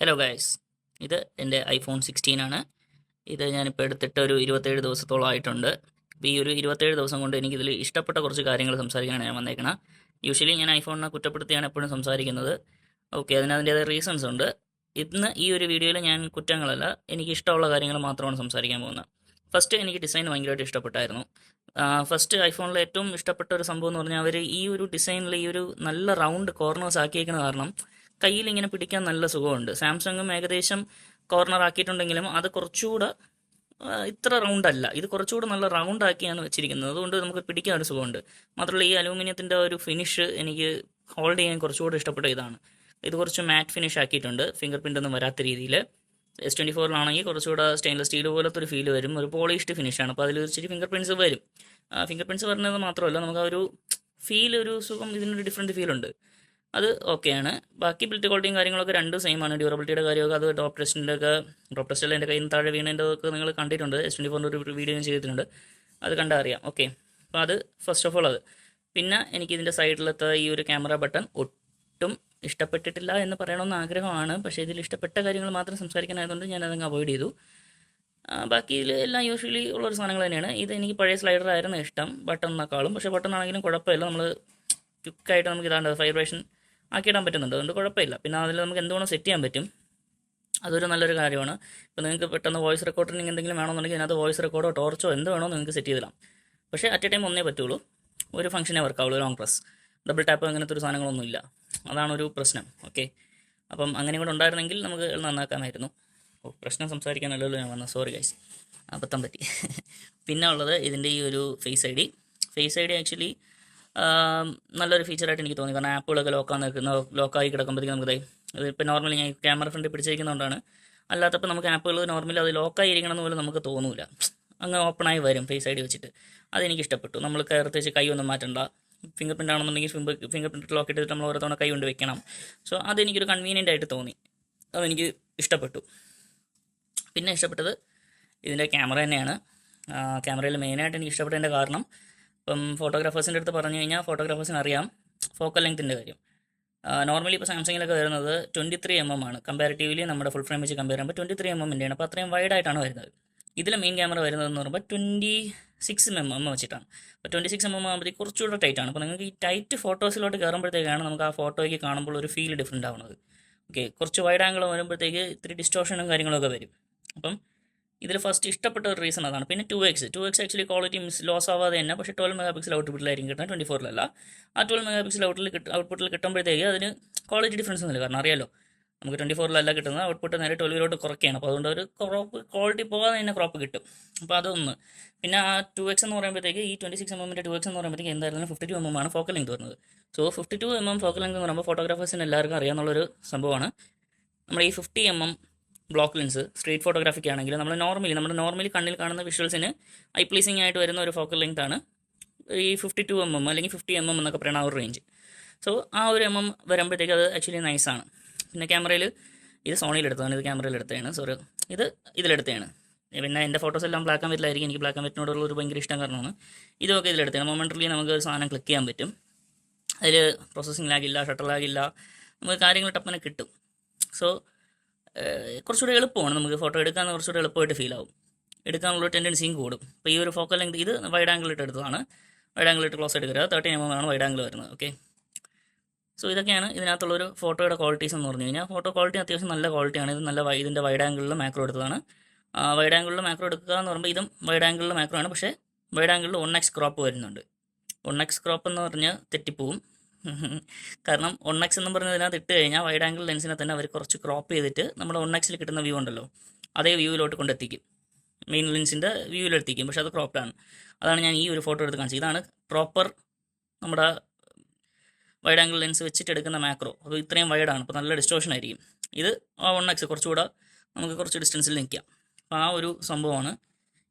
Hello guys, ഇത് എൻ്റെ iPhone 16 ആണ്. ഇത് ഞാനിപ്പോൾ എടുത്തിട്ട് ഒരു 27 ദിവസത്തോളം ആയിട്ടുണ്ട്. അപ്പോൾ ഈ ഒരു 27 ദിവസം കൊണ്ട് എനിക്കിതിൽ ഇഷ്ടപ്പെട്ട കുറച്ച് കാര്യങ്ങൾ സംസാരിക്കാനാണ് ഞാൻ വന്നേക്കണം. യൂഷ്വലി ഞാൻ ഐഫോണിനെ കുറ്റപ്പെടുത്തിയാണ് എപ്പോഴും സംസാരിക്കുന്നത്. ഓക്കെ, അതിൻ്റേതായ റീസൺസ് ഉണ്ട്. ഇന്ന് ഈ ഒരു വീഡിയോയിൽ ഞാൻ കുറ്റങ്ങളല്ല, എനിക്ക് ഇഷ്ടമുള്ള കാര്യങ്ങൾ മാത്രമാണ് സംസാരിക്കാൻ പോകുന്നത്. ഫസ്റ്റ്, എനിക്ക് ഡിസൈൻ ഭയങ്കരമായിട്ട് ഇഷ്ടപ്പെട്ടായിരുന്നു. ഫസ്റ്റ് ഐഫോണിൽ ഏറ്റവും ഇഷ്ടപ്പെട്ട ഒരു സംഭവം എന്ന് പറഞ്ഞാൽ അവർ ഈ ഒരു ഡിസൈനിൽ ഈ ഒരു നല്ല റൗണ്ട് കോർണേഴ്സ് ആക്കിയേക്കുന്ന കാരണം കയ്യിൽ ഇങ്ങനെ പിടിക്കാൻ നല്ല സുഖമുണ്ട്. സാംസങ്ങും ഏകദേശം കോർണർ ആക്കിയിട്ടുണ്ടെങ്കിലും അത് കുറച്ചുകൂടെ ഇത്ര റൗണ്ട് അല്ല, ഇത് കുറച്ചുകൂടെ നല്ല റൗണ്ട് ആക്കിയാണ് വെച്ചിരിക്കുന്നത്. അതുകൊണ്ട് നമുക്ക് പിടിക്കാൻ ഒരു സുഖമുണ്ട്. മാത്രമല്ല ഈ അലൂമിനിയത്തിൻ്റെ ഒരു ഫിനിഷ് എനിക്ക് ഹോൾഡ് ചെയ്യാൻ കുറച്ചുകൂടെ ഇഷ്ടപ്പെട്ട ഇതാണ്. ഇത് കുറച്ച് മാറ്റ് ഫിനിഷ് ആക്കിയിട്ടുണ്ട്, ഫിംഗർ പ്രിൻ്റ് ഒന്നും വരാത്ത രീതിയിൽ. S24 കുറച്ചുകൂടെ സ്റ്റെയിൻലെസ് സ്റ്റീൽ പോലത്തെ ഒരു ഫീൽ വരും, ഒരു പോളിഷ്ഡ് ഫിനിഷാണ്. അപ്പോൾ അതിൽ ഇച്ചിരി ഫിംഗർ പ്രിൻറ്റ്സ് വരും. ഫിംഗർ പ്രിൻറ്റ്സ് വരുന്നത് മാത്രമല്ല, നമുക്ക് ആ ഒരു ഫീൽ, ഒരു സുഖം, ഇതിനൊരു ഡിഫറെൻറ്റ് ഫീലുണ്ട്. അത് ഓക്കെയാണ്. ബാക്കി ബിൽറ്റ് ക്വാളിറ്റിയും കാര്യങ്ങളൊക്കെ രണ്ടും സെയിം ആണ്. ഡ്യൂറബിലിറ്റിയുടെ കാര്യമൊക്കെ അത് ടോപ്പ് ടെസ്റ്റിൽ എൻ്റെ കയ്യിൽ നിന്ന് താഴെ വീണതിൻ്റെ ഒക്കെ നിങ്ങൾ കണ്ടിട്ടുണ്ട്. S24 ഒരു വീഡിയോ ഞാൻ ചെയ്തിട്ടുണ്ട്, അത് കണ്ടാൽ അറിയാം. ഓക്കെ, അപ്പോൾ അത് ഫസ്റ്റ് ഓഫ് ഓൾ അത്. പിന്നെ എനിക്ക് ഇതിൻ്റെ സൈഡിലത്തെ ഈ ഒരു ക്യാമറ ബട്ടൺ ഒട്ടും ഇഷ്ടപ്പെട്ടിട്ടില്ല എന്ന് പറയണമെന്ന് ആഗ്രഹമാണ്. പക്ഷേ ഇതിൽ ഇഷ്ടപ്പെട്ട കാര്യങ്ങൾ മാത്രം സംസാരിക്കാനായതുകൊണ്ട് ഞാൻ അതങ്ങ് അവോയ്ഡ് ചെയ്തു. ബാക്കി ഇതിൽ എല്ലാം യൂഷ്വലി ഉള്ളൊരു സാധനങ്ങൾ തന്നെയാണ്. ഇത് എനിക്ക് പഴയ സ്ലൈഡറായിരുന്നു ഇഷ്ടം ബട്ടണിനേക്കാളും. പക്ഷേ ബട്ടൺ ആണെങ്കിലും കുഴപ്പമില്ല, നമ്മൾ ക്വിക്കായിട്ട് നമുക്ക് ഇതാണ്ട് വൈബ്രേഷൻ ആക്കിയിടാൻ പറ്റുന്നുണ്ട്, അതുകൊണ്ട് കുഴപ്പമില്ല. പിന്നെ അതിൽ നമുക്ക് എന്തുകൊണ്ടും സെറ്റ് ചെയ്യാൻ പറ്റും, അതൊരു നല്ലൊരു കാര്യമാണ്. ഇപ്പോൾ നിങ്ങൾക്ക് പെട്ടെന്ന് വോയിസ് റെക്കോർഡിങ് എന്തെങ്കിലും വേണമെന്നുണ്ടെങ്കിൽ അതിനകത്ത് വോയിസ് റെക്കോർഡോ ടോർച്ചോ എന്ത് വേണോ നിങ്ങൾക്ക് സെറ്റ് ചെയ്തിടാം. പക്ഷേ അറ്റ് എ ടൈം ഒന്നേ പറ്റുള്ളൂ, ഒരു ഫംഗ്ഷനേ വർക്കാവുള്ളൂ. ലോങ് പ്രസ്, ഡബിൾ ടാപ്പ്, അങ്ങനത്തെ ഒരു സാധനങ്ങളൊന്നുമില്ല. അതാണ് ഒരു പ്രശ്നം. ഓക്കെ, അപ്പം അങ്ങനെ കൂടെ ഉണ്ടായിരുന്നെങ്കിൽ നമുക്ക് നന്നാക്കാമായിരുന്നു. പ്രശ്നം സംസാരിക്കാനല്ലല്ലോ ഞാൻ വന്നത്, സോറി ഗൈസ്, അബദ്ധം പറ്റി. പിന്നെ ഉള്ളത് ഇതിൻ്റെ ഈ ഒരു ഫേസ് ഐ ഡി ആക്ച്വലി നല്ലൊരു ഫീച്ചറായിട്ട് എനിക്ക് തോന്നി. കാരണം ആപ്പുകളൊക്കെ ലോക്കായി കിടക്കുമ്പോഴത്തേക്കും നമുക്ക് ഇതിപ്പോൾ നോർമലി ഞാൻ ക്യാമറ ഫ്രണ്ടിൽ പിടിച്ചിരിക്കുന്നതുകൊണ്ടാണ്. അല്ലാത്തപ്പോൾ നമുക്ക് ആപ്പുകൾ നോർമലി അത് ലോക്കായി ഇരിക്കണമെന്ന് പോലും നമുക്ക് തോന്നില്ല, അങ്ങ് ഓപ്പണായി വരും ഫേസ് ഐ ഡി വെച്ചിട്ട്. അതെനിക്ക് ഇഷ്ടപ്പെട്ടു. നമ്മൾ കയർത്ത് വെച്ച് കൈ ഒന്നും മാറ്റണ്ട. ഫിംഗർ പ്രിൻ്റ് ആണെന്നുണ്ടെങ്കിൽ ഫിംഗർ പ്രിൻ്റ് ലോക്ക് ചെയ്തിട്ട് നമ്മൾ ഓരോ തവണ കൈ കൊണ്ട് വെക്കണം. സോ അതെനിക്കൊരു കൺവീനിയൻ്റ് ആയിട്ട് തോന്നി, അതെനിക്ക് ഇഷ്ടപ്പെട്ടു. പിന്നെ ഇഷ്ടപ്പെട്ടത് ഇതിൻ്റെ ക്യാമറ തന്നെയാണ്. ക്യാമറയിൽ മെയിനായിട്ട് എനിക്ക് ഇഷ്ടപ്പെട്ടതിൻ്റെ കാരണം, ഇപ്പം ഫോട്ടോഗ്രാഫേഴ്സിൻ്റെ അടുത്ത് പറഞ്ഞു കഴിഞ്ഞാൽ ഫോട്ടോഗ്രാഫേഴ്സിന് അറിയാം ഫോക്കൽ ലെങ്ത്തിൻ്റെ കാര്യം. നോർമലി ഇപ്പോൾ സാംസങ്ങിലൊക്കെ വരുന്നത് 23mm ആണ്. കമ്പാരിറ്റീവ്ലി നമ്മുടെ ഫുൾ ഫ്രെയിം വെച്ച് കമ്പയർ ചെയ്യുമ്പോൾ 23mm അപ്പോൾ അത്രയും വൈഡായിട്ടാണ് വരുന്നത്. ഇതിൽ മെയിൻ ക്യാമറ വരുന്നതെന്ന് പറയുമ്പോൾ 26mm വെച്ചിട്ടാണ്. അപ്പോൾ 26mm ആകുമ്പോഴത്തേക്ക് കുറച്ചുകൂടെ ടൈറ്റാണ്. അപ്പോൾ നിങ്ങൾക്ക് ഈ ടൈറ്റ് ഫോട്ടോസിലോട്ട് കയറുമ്പോഴത്തേക്കാണ് നമുക്ക് ആ ഫോട്ടോയ്ക്ക് കാണുമ്പോൾ ഒരു ഫീൽ ഡിഫറെൻ്റ് ആവുന്നത്. ഓക്കെ, കുറച്ച് വൈഡ് ആംഗിൾ വരുമ്പോഴത്തേക്ക് ഇത്തിരി ഡിസ്റ്റോഷനും കാര്യങ്ങളൊക്കെ വരും. അപ്പം ഇതിൽ ഫസ്റ്റ് ഇഷ്ടപ്പെട്ട ഒരു റീസൺ അതാണ്. പിന്നെ 2x ആക്ച്വലി ക്വാളിറ്റി ലോസ് ആവാതെ തന്നെ, പക്ഷേ 12 MP ഔട്ട്പുട്ടിലായിരിക്കും കിട്ടുന്നത്, 24 ആ 12 MP ഔട്ട്പുട്ടിൽ കിട്ടുമ്പോഴത്തേക്ക് അതിന് ക്വാളിറ്റി ഡിഫറൻസ് ഒന്നുമില്ല. കാരണം അറിയാലോ, നമുക്ക് 24 കിട്ടുന്നത്, ഔട്ട്പുട്ട് നേരെ 12 കുറയ്ക്കുകയാണ്. അപ്പോൾ അതുകൊണ്ട് ഒരു ക്വാളിറ്റി പോകാതെ തന്നെ ക്രോപ്പ് കിട്ടും. അപ്പോൾ അതൊന്ന്. പിന്നെ ആ 2x എന്ന് പറയുമ്പോഴത്തേക്ക് ഈ 26mm 2x എന്ന് പറയുമ്പോഴത്തേക്ക് എന്തായാലും 52mm ആണ് ഫോക്കൽ ലെങ്ത് വരുന്നത്. സോ 52mm ഫോക്കൽ ലെങ്ത് എന്ന് പറയുമ്പോൾ ഫോട്ടോഗ്രാഫേഴ്സിന് എല്ലാവർക്കും അറിയാവുന്നൊരു സംഭവമാണ്. നമ്മൾ ഈ 50mm ബ്ലോക്ക് ലെൻസ് സ്ട്രീറ്റ് ഫോട്ടോഗ്രാഫിക്ക് ആണെങ്കിൽ നമ്മുടെ നോർമലി കണ്ണിൽ കാണുന്ന വിഷ്വൽസിന് ഐ പ്ലീസിങ് ആയിട്ട് വരുന്ന ഒരു ഫോക്കൽ ലെങ്ത് ആണ് ഈ 52mm അല്ലെങ്കിൽ 50mm എന്നൊക്കെ പറയുന്ന ആ ഒരു റേഞ്ച്. സോ ആ ഒരു വരുമ്പോഴത്തേക്ക് അത് ആക്ച്വലി നൈസാണ്. പിന്നെ ക്യാമറയിൽ ഇത് സോണിയിലെടുത്തതാണ്, ഇത് ക്യാമറയിലെടുത്തതാണ്, സോറി ഇത് ഇതിലെടുത്തതാണ്. പിന്നെ എൻ്റെ ഫോട്ടോസ് എല്ലാം ബ്ലാക്ക് ആൻഡ് വൈറ്റിലായിരിക്കും. എനിക്ക് ബ്ലാക്ക് ആൻഡ് വൈറ്റിനോടുള്ള ഒരു ഭയങ്കര ഇഷ്ടം കാരണമാണ് ഇതൊക്കെ ഇതിലെടുത്തതാണ്. മൊമെൻ്റലി നമുക്ക് ഒരു സാധനം ക്ലിക്ക് ചെയ്യാൻ പറ്റും. അതിൽ പ്രോസസ്സിങ് ലാഗില്ല, ഷട്ടർ ലാഗില്ല, നമുക്ക് കാര്യങ്ങൾ ടപ്പനെ കിട്ടും. സോ കുറച്ചുകൂടി എളുപ്പമാണ്, നമുക്ക് ഫോട്ടോ എടുക്കാൻ കുറച്ചുകൂടി എളുപ്പമായിട്ട് ഫീൽ ആവും, എടുക്കാനുള്ള ടെൻഡൻസിയും കൂടും. ഇപ്പോൾ ഈ ഒരു ഫോക്കൽ ലെങ്ത് ഇത് വൈഡ് ആംഗിൾ ഇട്ട് എടുത്തതാണ്. വൈഡ് ആംഗിൾ ഇട്ട് ക്ലോസ് എടുക്കുക, 30mm ആണ് വൈഡ് ആംഗിൾ വരുന്നത്. ഓക്കെ, സോ ഇതൊക്കെയാണ് ഇതിനകത്തുള്ളൊരു ഫോട്ടോയുടെ ക്വാളിറ്റീസ് എന്ന് പറഞ്ഞു കഴിഞ്ഞാൽ. ഫോട്ടോ ക്വാളിറ്റി അത്യാവശ്യം നല്ല ക്വാളിറ്റിയാണ്. ഇത് നല്ല ഇതിൻ്റെ വൈഡ് ആംഗിളിൽ മാക്രോ എടുത്തതാണ്. വൈഡ് ആംഗിളിൽ മാക്രോ എടുക്കുക എന്ന് പറയുമ്പോൾ ഇതും വൈഡ് ആംഗിളിൽ മാക്രോ ആണ്. പക്ഷേ വൈഡ് ആംഗിളിൽ 1x ക്രോപ്പ് വരുന്നുണ്ട്. 1x ക്രോപ്പ് എന്ന് പറഞ്ഞാൽ തെറ്റിപ്പോവും. കാരണം 1x എന്ന് പറഞ്ഞതിനകത്ത് ഇട്ട് കഴിഞ്ഞാൽ വൈഡ് ആംഗിൾ ലെൻസിനെ തന്നെ അവർ കുറച്ച് ക്രോപ്പ് ചെയ്തിട്ട് നമ്മുടെ 1xൽ കിട്ടുന്ന വ്യൂ ഉണ്ടല്ലോ, അതേ വ്യൂവിലോട്ട് കൊണ്ടെത്തിക്കും, മെയിൻ ലെൻസിൻ്റെ വ്യൂവിലെത്തിക്കും. പക്ഷേ അത് ക്രോപ്ഡാണ്. അതാണ് ഞാൻ ഈ ഒരു ഫോട്ടോ എടുത്ത് കാണിച്ചത്. ഇതാണ് പ്രോപ്പർ നമ്മുടെ വൈഡ് ആംഗിൾ ലെൻസ് വെച്ചിട്ട് എടുക്കുന്ന മാക്രോ. അത് ഇത്രയും വൈഡാണ്, അപ്പോൾ നല്ല ഡിസ്റ്റോഷൻ ആയിരിക്കും. ഇത് 1x കുറച്ചുകൂടെ നമുക്ക് കുറച്ച് ഡിസ്റ്റൻസിൽ നിൽക്കാം. അപ്പോൾ ആ ഒരു സംഭവമാണ്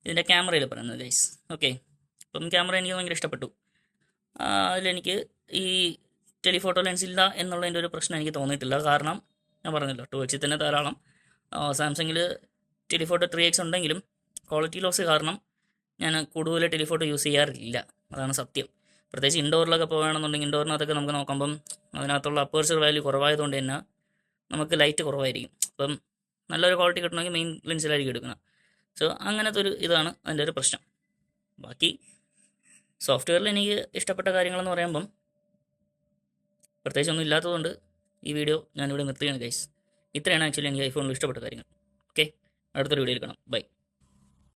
ഇതിൻ്റെ ക്യാമറയിൽ പറയുന്നത് ഗൈസ്. ഓക്കെ, അപ്പം ക്യാമറ എനിക്ക് ഭയങ്കര ഇഷ്ടപ്പെട്ടു. അതിലെനിക്ക് ഈ ടെലിഫോട്ടോ ലെൻസ് ഇല്ല എന്നുള്ളതിൻ്റെ ഒരു പ്രശ്നം എനിക്ക് തോന്നിയിട്ടില്ല. കാരണം ഞാൻ പറഞ്ഞല്ലോ 2x തന്നെ ധാരാളം. സാംസങ്ങിൽ ടെലിഫോട്ടോ 3x ഉണ്ടെങ്കിലും ക്വാളിറ്റി ലോസ് കാരണം ഞാൻ കൂടുതൽ ടെലിഫോട്ടോ യൂസ് ചെയ്യാറില്ല, അതാണ് സത്യം. പ്രത്യേകിച്ച് ഇൻഡോറിലൊക്കെ പോകുകയാണെന്നുണ്ടെങ്കിൽ ഇൻഡോറിനകത്തൊക്കെ നമുക്ക് നോക്കുമ്പം അതിനകത്തുള്ള അപ്പേർച്ചർ വാല്യൂ കുറവായതുകൊണ്ട് തന്നെ നമുക്ക് ലൈറ്റ് കുറവായിരിക്കും. അപ്പം നല്ലൊരു ക്വാളിറ്റി കിട്ടണമെങ്കിൽ മെയിൻ ലെൻസിലായിരിക്കും എടുക്കണം. സോ അങ്ങനത്തെ ഒരു ഇതാണ് അതിൻ്റെ ഒരു പ്രശ്നം. ബാക്കി സോഫ്റ്റ്വെയറിൽ എനിക്ക് ഇഷ്ടപ്പെട്ട കാര്യങ്ങളെന്ന് പറയുമ്പം പ്രത്യേകിച്ച് ഒന്നും ഇല്ലാത്തതുകൊണ്ട് ഈ വീഡിയോ ഞാനിവിടെ നിർത്തുകയാണ് ഗൈസ്. ഇത്രയാണ് ആക്ച്വലി എനിക്ക് ഐഫോണിൽ ഇഷ്ടപ്പെട്ട കാര്യങ്ങൾ. ഓക്കെ, അടുത്തൊരു വീഡിയോയിൽ കാണാം. ബൈ.